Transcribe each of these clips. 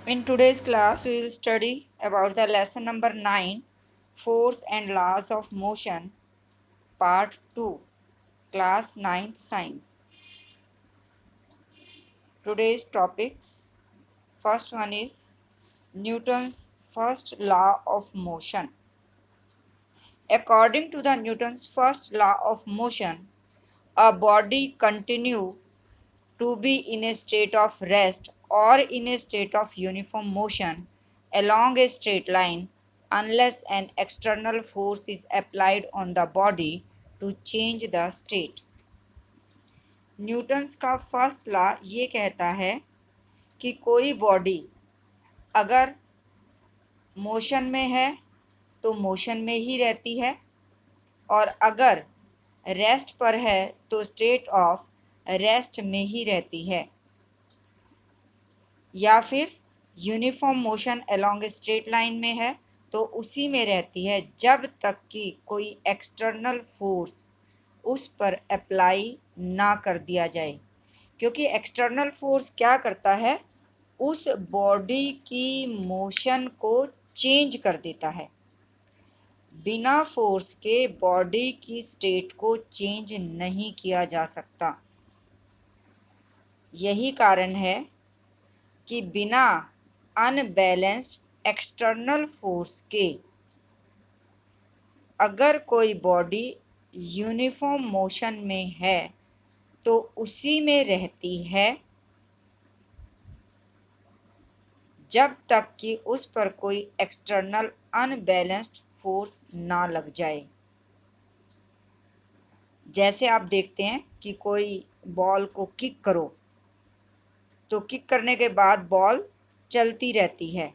In today's class, we will study about the lesson number 9, Force and Laws of Motion, Part 2, Class 9th Science. Today's topics, first one is Newton's first law of motion. According to the Newton's first law of motion, a body continue to be in a state of rest or in a state of uniform motion along a straight line unless an external force is applied on the body to change the state. Newton's का first law ये कहता है कि कोई body अगर motion में है तो मोशन में ही रहती है और अगर रेस्ट पर है तो स्टेट ऑफ रेस्ट में ही रहती है या फिर uniform motion along a straight line में है तो उसी में रहती है जब तक कि कोई एक्सटर्नल फोर्स उस पर अप्लाई ना कर दिया जाए, क्योंकि एक्सटर्नल फोर्स क्या करता है, उस बॉडी की मोशन को चेंज कर देता है। बिना फोर्स के बॉडी की स्टेट को चेंज नहीं किया जा सकता। यही कारण है कि बिना अनबैलेंस्ड एक्सटर्नल फोर्स के अगर कोई बॉडी यूनिफॉर्म मोशन में है तो उसी में रहती है जब तक कि उस पर कोई एक्सटर्नल अनबैलेंस्ड फोर्स ना लग जाए। जैसे आप देखते हैं कि कोई बॉल को किक करो तो किक करने के बाद बॉल चलती रहती है,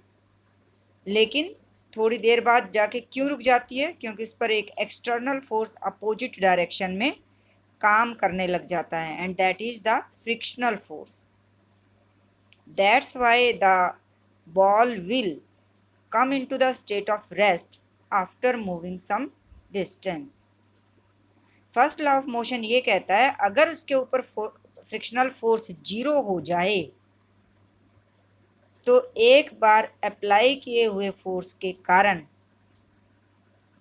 लेकिन थोड़ी देर बाद जाके क्यों रुक जाती है, क्योंकि उस पर एक एक्सटर्नल फोर्स अपोजिट डायरेक्शन में काम करने लग जाता है and that is the frictional force. That's why the ball will come into the state of rest after moving some distance. First law of motion ये कहता है अगर उसके ऊपर फ्रिक्शनल फोर्स जीरो हो जाए तो एक बार अप्लाई किए हुए फोर्स के कारण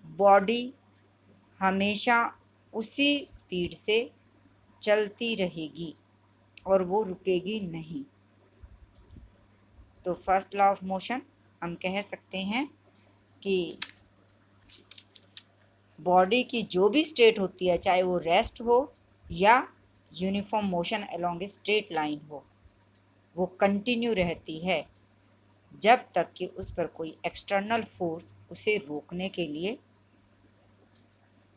बॉडी हमेशा उसी स्पीड से चलती रहेगी और वो रुकेगी नहीं। तो फर्स्ट लॉ ऑफ मोशन हम कह सकते हैं कि बॉडी की जो भी स्टेट होती है, चाहे वो रेस्ट हो या uniform motion along a straight line हो, वो कंटिन्यू रहती है जब तक कि उस पर कोई एक्सटर्नल फोर्स उसे रोकने के लिए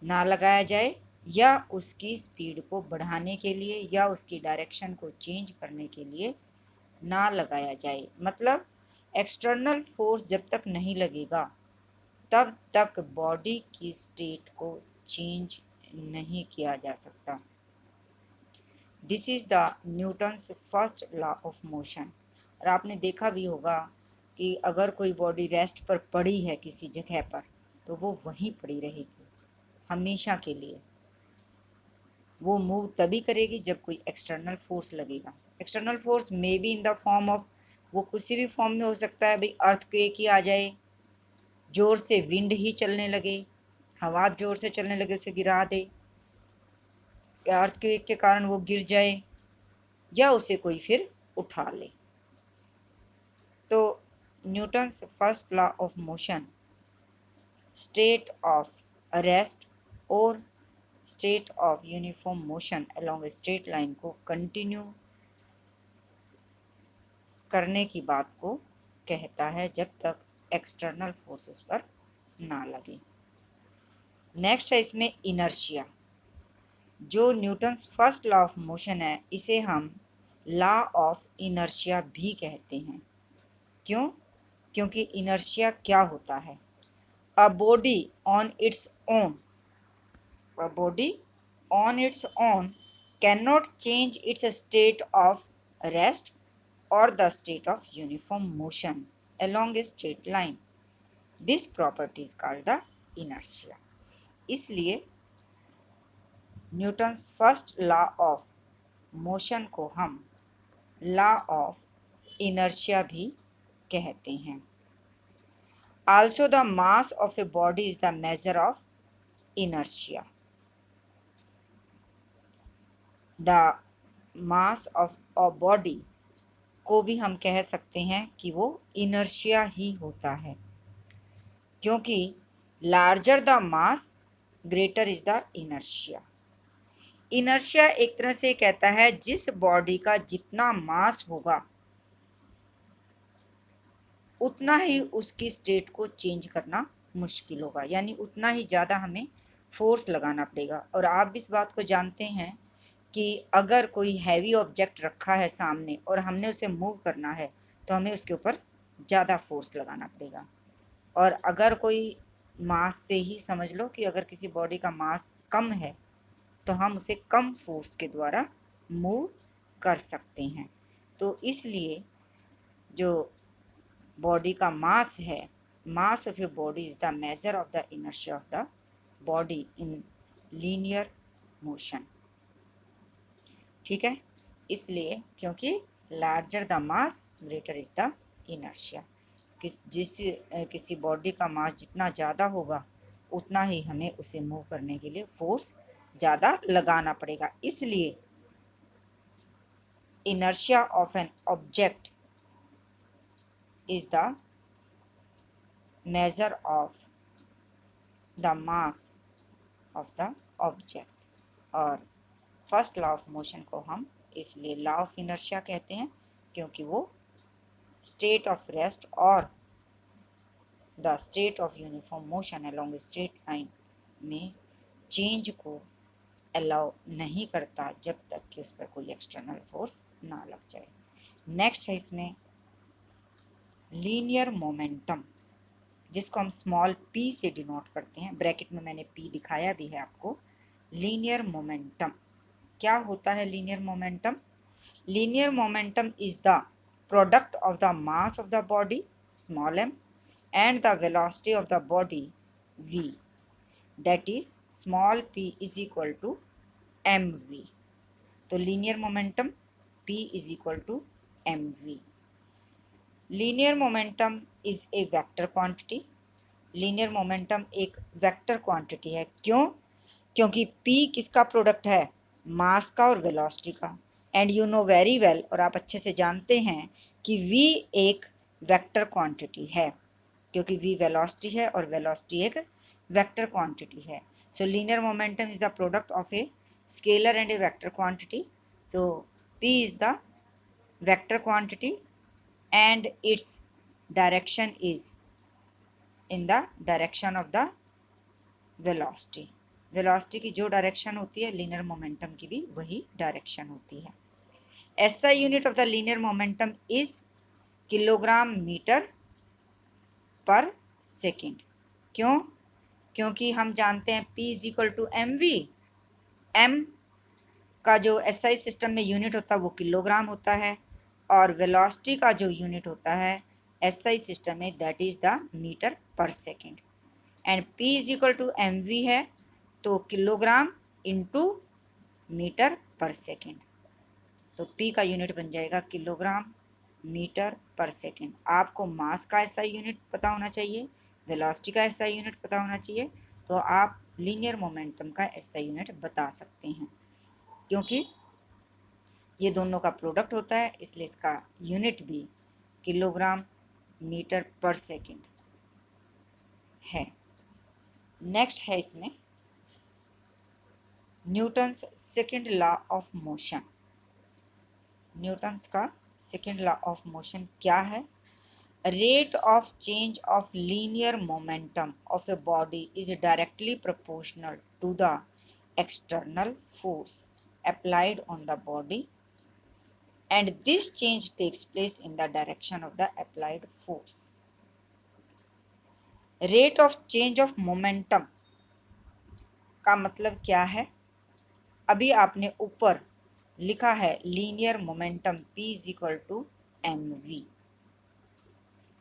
ना लगाया जाए या उसकी स्पीड को बढ़ाने के लिए या उसकी डायरेक्शन को चेंज करने के लिए ना लगाया जाए। मतलब एक्सटर्नल फोर्स जब तक नहीं लगेगा तब तक बॉडी की स्टेट को चेंज नहीं किया जा सकता। This is the Newton's first law of motion. और आपने देखा भी होगा कि अगर कोई बॉडी रेस्ट पर पड़ी है किसी जगह पर तो वो वहीं पड़ी रहेगी हमेशा के लिए। वो मूव तभी करेगी जब कोई एक्सटर्नल फोर्स लगेगा। External force may be in the form of, वो किसी भी फॉर्म में हो सकता है, भाई अर्थक्वेक ही आ जाए, जोर से विंड ही चलने लगे, हवा जोर से चलने लगे उसे गिरा दे, या अर्थक्वेक के कारण वो गिर जाए या उसे कोई फिर उठा ले। तो Newton's first law of motion state of rest और state of uniform motion along straight line को कंटिन्यू करने की बात को कहता है जब तक एक्सटर्नल फोर्सेस पर ना लगे। नेक्स्ट है इसमें इनर्शिया। जो Newton's first law of motion है इसे हम लॉ ऑफ इनर्शिया भी कहते हैं। क्यों? क्योंकि इनर्शिया क्या होता है, a body on its own, a body on its own cannot change its state of rest or the state of uniform motion along a straight line. This property is called the inertia. इसलिए Newton's first law of motion को हम law of inertia भी कहते हैं। Also the mass of a body is the measure of inertia. The mass of a body को भी हम कह सकते हैं कि वो इनर्शिया ही होता है, क्योंकि larger the mass greater is the inertia. Inertia एक तरह से कहता है जिस बॉडी का जितना मास होगा उतना ही उसकी स्टेट को चेंज करना मुश्किल होगा, यानी उतना ही ज़्यादा हमें फोर्स लगाना पड़ेगा। और आप भी इस बात को जानते हैं कि अगर कोई हैवी ऑब्जेक्ट रखा है सामने और हमने उसे मूव करना है तो हमें उसके ऊपर ज़्यादा फोर्स लगाना पड़ेगा। और अगर कोई मास से ही समझ लो कि अगर किसी बॉडी का मास कम है तो हम उसे कम फोर्स के द्वारा मूव कर सकते हैं। तो इसलिए जो बॉडी का मास है, mass of a body is the measure of the inertia of the body in linear motion. ठीक है, इसलिए क्योंकि larger the mass greater is the inertia. किसी बॉडी का मास जितना ज़्यादा होगा उतना ही हमें उसे मूव करने के लिए फोर्स ज़्यादा लगाना पड़ेगा। इसलिए inertia of an object is the measure of the mass of the object। और फर्स्ट लॉ ऑफ मोशन को हम इसलिए लॉ ऑफ इनर्शिया कहते हैं क्योंकि वो स्टेट ऑफ रेस्ट और the state of uniform motion along straight line में चेंज को अलाउ नहीं करता जब तक कि उस पर कोई एक्सटर्नल फोर्स ना लग जाए। नेक्स्ट है इसमें लीनियर मोमेंटम, जिसको हम स्मॉल p से डिनोट करते हैं। ब्रैकेट में मैंने p दिखाया भी है आपको। लीनियर मोमेंटम क्या होता है? Linear momentum, linear momentum is the product of the mass of the body small m and the velocity of the body v, that is small p is equal to mv। तो linear momentum p is equal to mv। Linear momentum is a vector quantity. Linear momentum एक vector quantity है। क्यों? क्योंकि p किसका product है? मास का और velocity का। And you know very well, और आप अच्छे से जानते हैं कि v एक वेक्टर क्वांटिटी है, क्योंकि v वेलोसिटी है और वेलोसिटी एक वेक्टर क्वांटिटी है। सो linear momentum is the product of a scalar and A vector quantity. So p is the vector quantity and its direction is in the direction of the velocity। Velocity की जो direction होती है linear momentum की भी वही direction होती है। SI unit of the linear momentum is kilogram metre per second. क्यों? क्योंकि हम जानते हैं P is equal to mv। m का जो SI सिस्टम में यूनिट होता है वो किलोग्राम होता है, और वेलोसिटी का जो यूनिट होता है SI सिस्टम में that is the metre per second. And P is equal to mv है, तो kilogram into metre per second. तो P का यूनिट बन जाएगा किलोग्राम मीटर पर सेकेंड। आपको मास का SI यूनिट पता होना चाहिए, वेलोसिटी का SI यूनिट पता होना चाहिए, तो आप लीनियर मोमेंटम का SI यूनिट बता सकते हैं। क्योंकि ये दोनों का प्रोडक्ट होता है इसलिए इसका यूनिट भी किलोग्राम मीटर पर सेकेंड है। नेक्स्ट है इसमें Newton's second law of motion. Newton's का सेकेंड लॉ ऑफ मोशन क्या है? Rate of change of linear momentum of a body is directly proportional to the external force applied on the body, and this change takes place in the direction of the applied force। rate of change of momentum का मतलब क्या है? अभी आपने ऊपर लिखा है linear momentum P is equal to mv।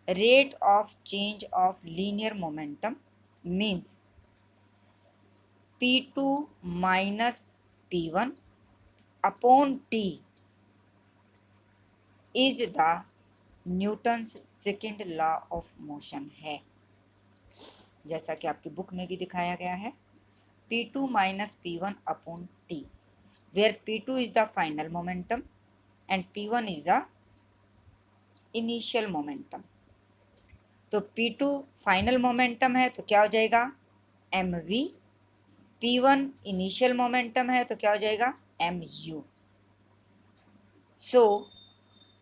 Rate of change of linear momentum means P2 minus P1 upon T is the Newton's second law of motion है, जैसा कि आपकी बुक में भी दिखाया गया है। P2 minus P1 upon T, where P2 is the final momentum and P1 is the initial momentum। तो P2 फाइनल मोमेंटम है तो क्या हो जाएगा mv, P1 इनिशियल मोमेंटम है तो क्या हो जाएगा mu। So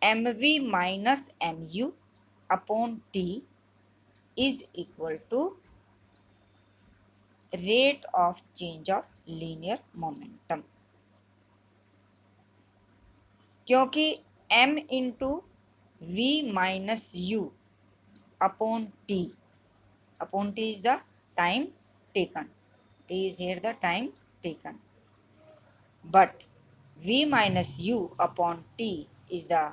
mv minus mu upon t is equal to rate of change of linear momentum, क्योंकि m into v minus u upon t is the time taken, t is here the time taken, but v minus u upon t is the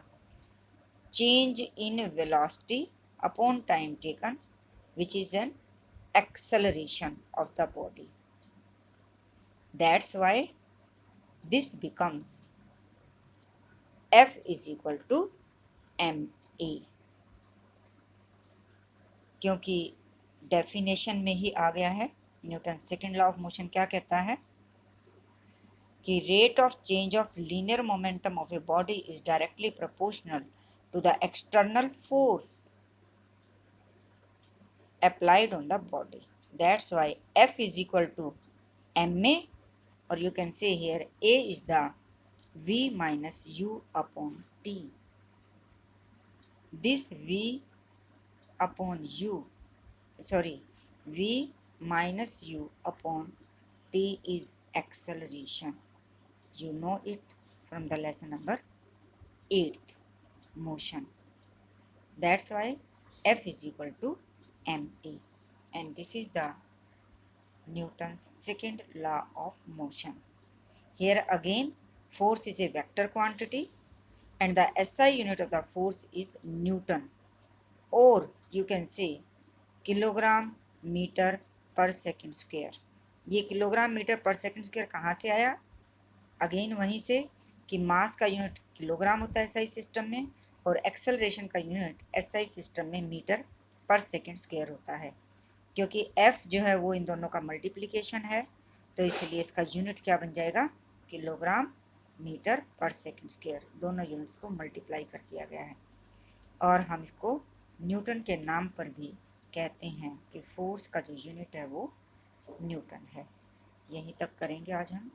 change in velocity upon time taken, which is an acceleration of the body. That's why this becomes F is equal to ma, क्योंकि definition में ही आ गया है। Newton second law of motion क्या कहता है कि rate of change of linear momentum of a body is directly proportional to the external force applied on the body. That's why F is equal to ma, or you can say here A is the V minus U upon T. This V upon U, V minus U upon T is acceleration. You know it from the lesson number 8th, motion. That's why F is equal to ma, and this is the Newton's second law of motion. Here again, force is a vector quantity and the SI unit of the force is Newton, or you can say kilogram metre per second square. ये kilogram metre per second square कहाँ से आया? Again वहीं से कि मास का unit kilogram होता है SI सिस्टम में, और एक्सेलरेशन का यूनिट SI सिस्टम में मीटर पर सेकंड स्क्वायर होता है। क्योंकि F जो है वो इन दोनों का मल्टीप्लिकेशन है, तो इसलिए इसका यूनिट क्या बन जाएगा? Kilogram metre per second square. दोनों यूनिट्स को मल्टीप्लाई कर दिया गया है, और हम इसको न्यूटन के नाम पर भी कहते हैं कि फोर्स का जो यूनिट है वो न्यूटन है। यहीं तक करेंगे आज हम।